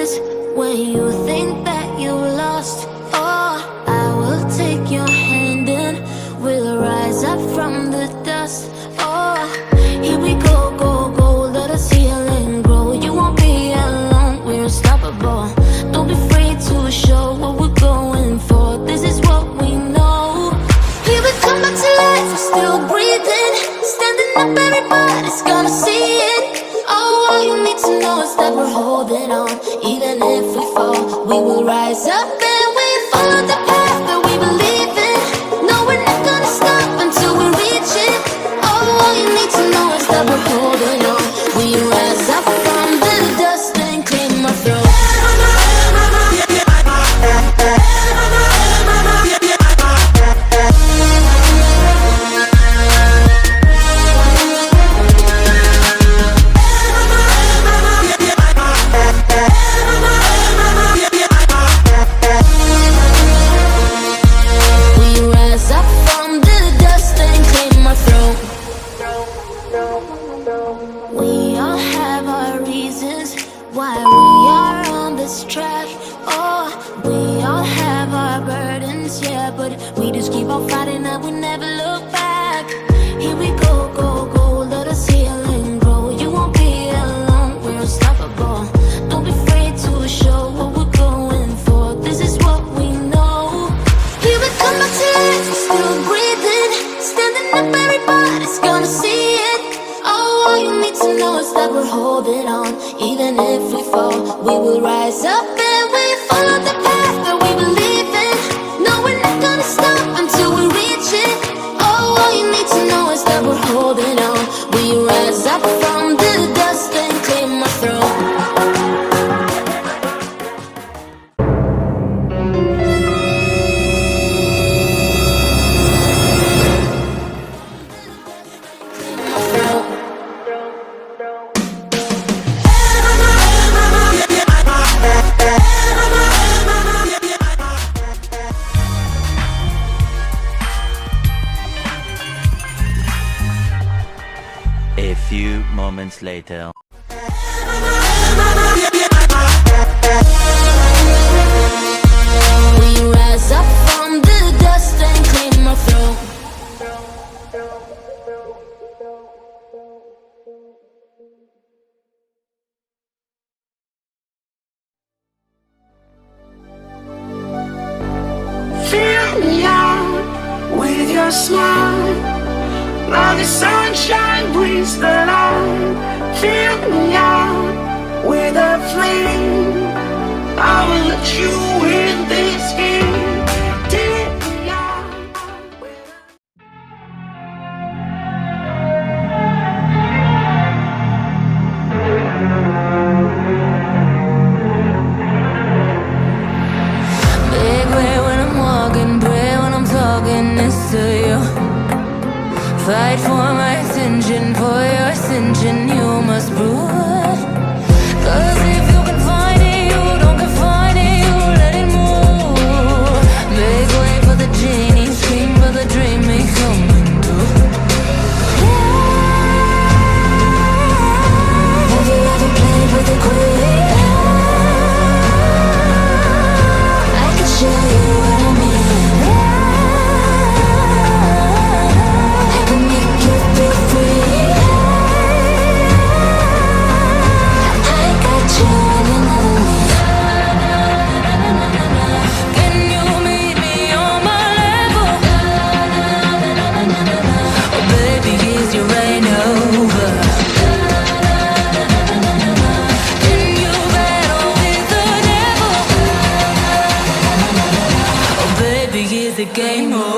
chances when you think that you lost. Oh, I will take your hand and we'll rise up from the dust. Oh, here we go, go, go, let us heal and grow. You won't be alone, we're unstoppable. Don't be afraid to show what we're going for. This is what we know. Here we come back to life, we're still breathing. Standing up, everybody's gonna see it. Oh, all you need to know is that we're holding on. Even if we fall, we will rise up and we follow the path that we believe in. No, we're not gonna stop until we reach it. Oh, all you need to know is that we're holding on. We rise up from the dust and claim our throne. We all have our reasons why we are on this track. Oh, we all have our burdens, yeah, but we just keep on fighting and we never look back. Here we go, go, go, let us heal and grow. You won't be alone, we're unstoppable. Don't be afraid to show what we're going for. This is what we know. Here we come back to life, we're still breathing. Standing up, everybody's gonna see it. Oh, all you need to know is that we're holding on. Even if we fall, we will rise up and we follow the path that we believe in. No, we're not gonna stop until we reach it. Oh, all you need to know is that we're holding on. We rise up from the dust and claim our throne. A few moments later. We rise up from the dust and claim our throne. Fill me out with your smile. Now the sunshine brings the light. Fill me out with a flame. I will let you in this game. Take me out with Big way when I'm walking, pray when I'm talking this to you. Fight for my attention, for your ascension, you must prove. Cause if you can find it, you don't confine it, you let it move. Make way for the genie, scream for the dream, may come true. Have you ever played with a queen? I can show you what I mean. Game over.